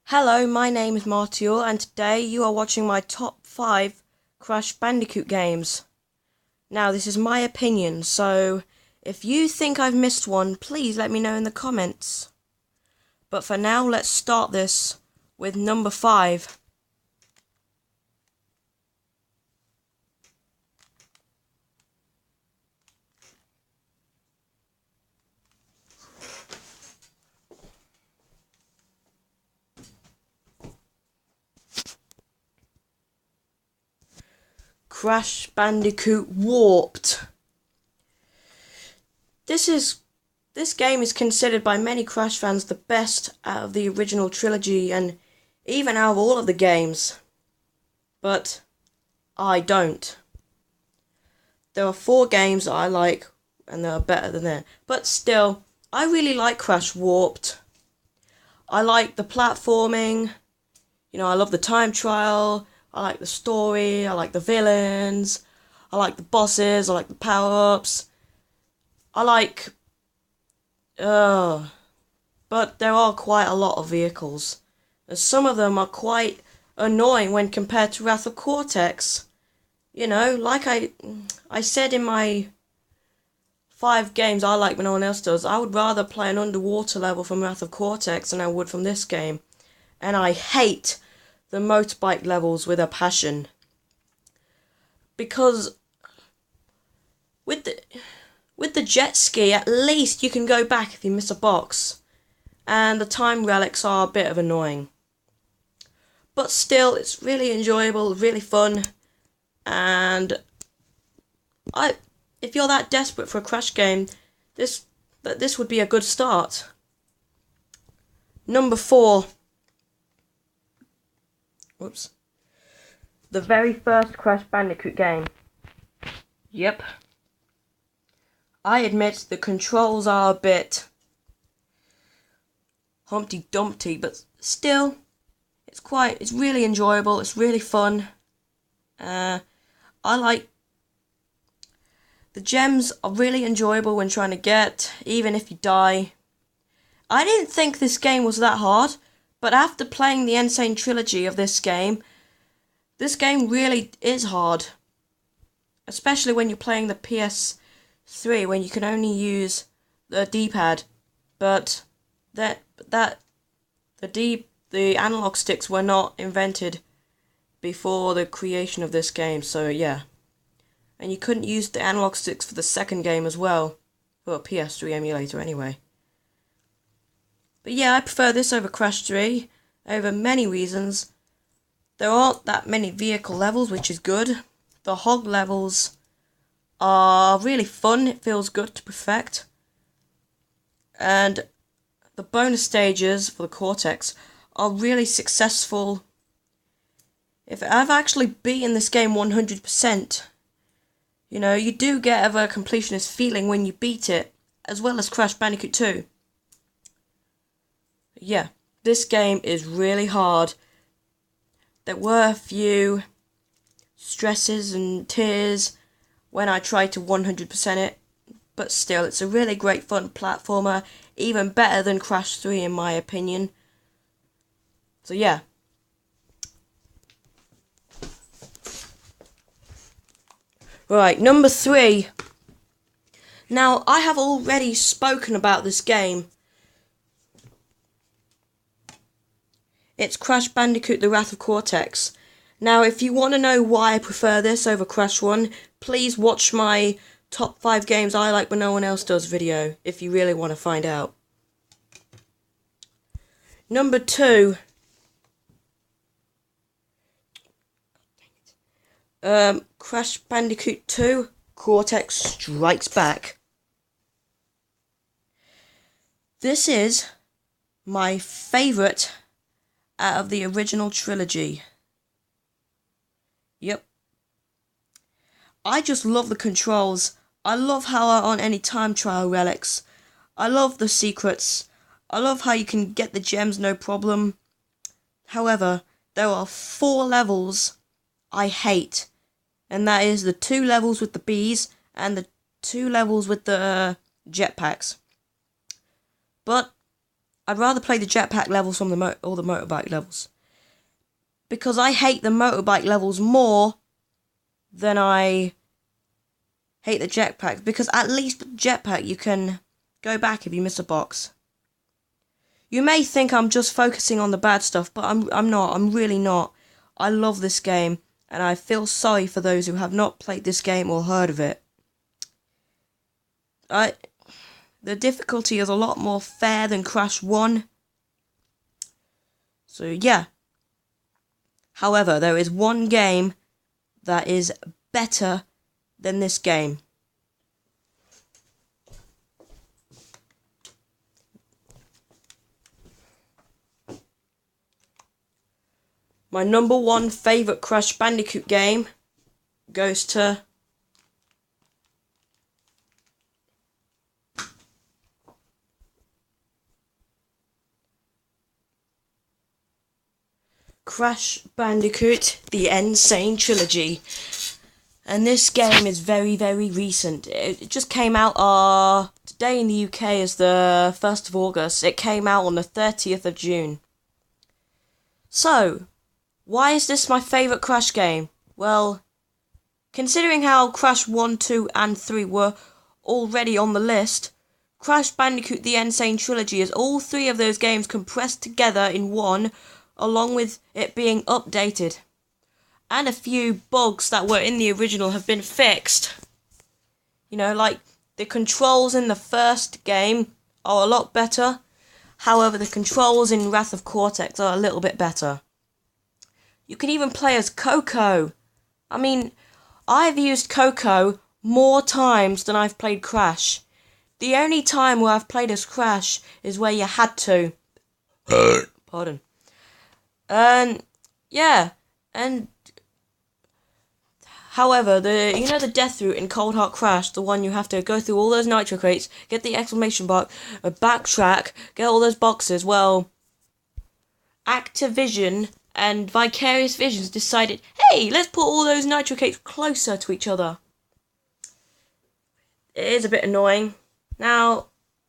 Hello, my name is Martial, and today you are watching my top 5 Crash Bandicoot games. Now, this is my opinion, so if you think I've missed one, please let me know in the comments. But for now, let's start this with number 5. Crash Bandicoot Warped. This game is considered by many Crash fans the best out of the original trilogy and even out of all of the games. But I don't. There are 4 games that I like and they are better than that. But still, I really like Crash Warped. I like the platforming. I love the time trial. I like the story, I like the villains, I like the bosses, I like the power-ups. I like... but there are quite a lot of vehicles. And some of them are quite annoying when compared to Wrath of Cortex. Like I said in my 5 games I like when no one else does, I would rather play an underwater level from Wrath of Cortex than I would from this game. And I hate the motorbike levels with a passion, because with the jet ski at least you can go back if you miss a box, and the time relics are a bit of annoying, but still it's really enjoyable, really fun, and if you're that desperate for a Crash game, this would be a good start. Number 4. Whoops. The very first Crash Bandicoot game. Yep. I admit the controls are a bit Humpty Dumpty, but still, it's really enjoyable, it's really fun. I like the gems are really enjoyable when trying to get, even if you die. I didn't think this game was that hard. But after playing the Insane trilogy of this game really is hard. Especially when you're playing the PS3, when you can only use the D-pad. But the analog sticks were not invented before the creation of this game, so yeah. And you couldn't use the analog sticks for the second game as well, for a PS3 emulator anyway. But yeah, I prefer this over Crash 3, over many reasons. There aren't that many vehicle levels, which is good. The hog levels are really fun, it feels good to perfect. And the bonus stages for the Cortex are really successful. If I've actually beaten this game 100%, you do get a completionist feeling when you beat it, as well as Crash Bandicoot 2. Yeah, this game is really hard. There were a few stresses and tears when I tried to 100% it, but still, it's a really great fun platformer, even better than Crash 3 in my opinion. So yeah. Right, number 3. Now, I have already spoken about this game. It's Crash Bandicoot The Wrath of Cortex. Now, if you want to know why I prefer this over Crash 1, please watch my top 5 games I like but no one else does video, if you really want to find out. Number 2. Crash Bandicoot 2, Cortex Strikes Back. This is my favourite out of the original trilogy. Yep. I just love the controls. I love how there aren't any time trial relics. I love the secrets. I love how you can get the gems no problem. However, there are 4 levels I hate. And that is the 2 levels with the bees and the 2 levels with the jetpacks. But I'd rather play the jetpack levels from all the motorbike levels. Because I hate the motorbike levels more than I hate the jetpack. Because at least with the jetpack you can go back if you miss a box. You may think I'm just focusing on the bad stuff, but I'm not. I'm really not. I love this game, and I feel sorry for those who have not played this game or heard of it. The difficulty is a lot more fair than Crash 1. So yeah. However, there is one game that is better than this game. My number one favourite Crash Bandicoot game goes to Crash Bandicoot, the Insane Trilogy. And this game is very, very recent. It just came out, today in the UK is the 1st of August. It came out on the 30th of June. So, why is this my favourite Crash game? Well, considering how Crash 1, 2 and 3 were already on the list, Crash Bandicoot the Insane Trilogy is all three of those games compressed together in one, along with it being updated. And a few bugs that were in the original have been fixed. You know, like the controls in the first game are a lot better. However, the controls in Wrath of Cortex are a little bit better. You can even play as Coco. I mean, I've used Coco more times than I've played Crash. The only time where I've played as Crash is where you had to. Pardon. And yeah, and however, the death route in Cold Heart Crash, the one you have to go through all those nitro crates, get the exclamation mark, backtrack, get all those boxes. Well, Activision and Vicarious Visions decided, hey, let's put all those nitro crates closer to each other. It is a bit annoying. Now,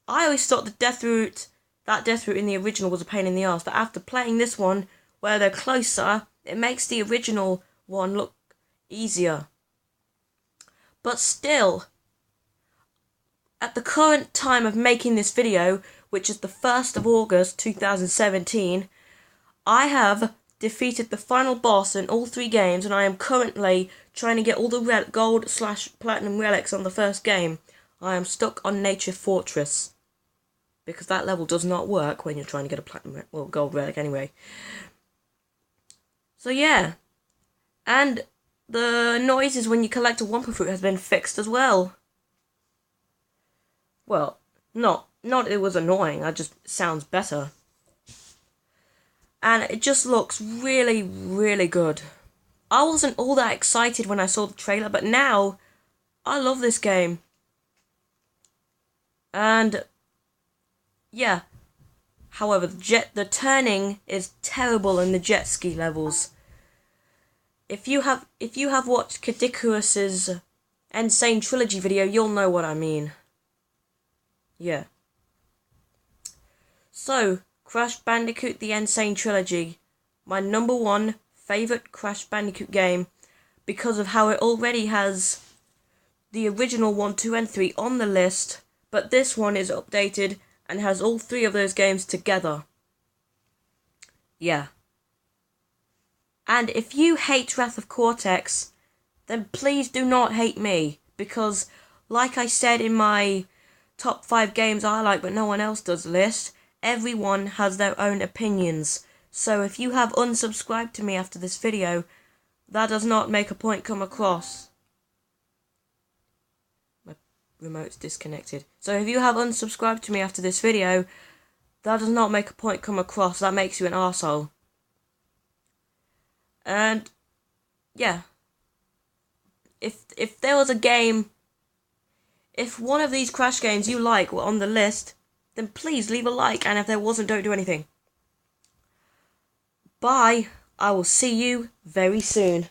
I always thought that death route in the original was a pain in the ass, but after playing this one, where they're closer, it makes the original one look easier. But still, at the current time of making this video, which is the 1st of August 2017, I have defeated the final boss in all three games, and I am currently trying to get all the gold/platinum relics on the first game. I am stuck on Nature Fortress, because that level does not work when you're trying to get a platinum, gold relic anyway. So yeah, and the noises when you collect a Wumpa Fruit has been fixed as well. Well, not it was annoying, it just sounds better. And it just looks really, really good. I wasn't all that excited when I saw the trailer, but now I love this game. And yeah, however, the turning is terrible in the jet ski levels. If you have watched Kadikarus's Insane Trilogy video, you'll know what I mean. Yeah. So, Crash Bandicoot the Insane Trilogy, my number one favourite Crash Bandicoot game, because of how it already has the original 1, 2 and 3 on the list, but this one is updated and has all three of those games together. Yeah. And if you hate Wrath of Cortex, then please do not hate me, because like I said in my top 5 games I like but no one else does list, everyone has their own opinions. So if you have unsubscribed to me after this video, that does not make a point come across. My remote's disconnected. So if you have unsubscribed to me after this video, that does not make a point come across. That makes you an arsehole. And yeah, if there was a game, if one of these Crash games you like were on the list, then please leave a like, and if there wasn't, don't do anything. Bye. I will see you very soon.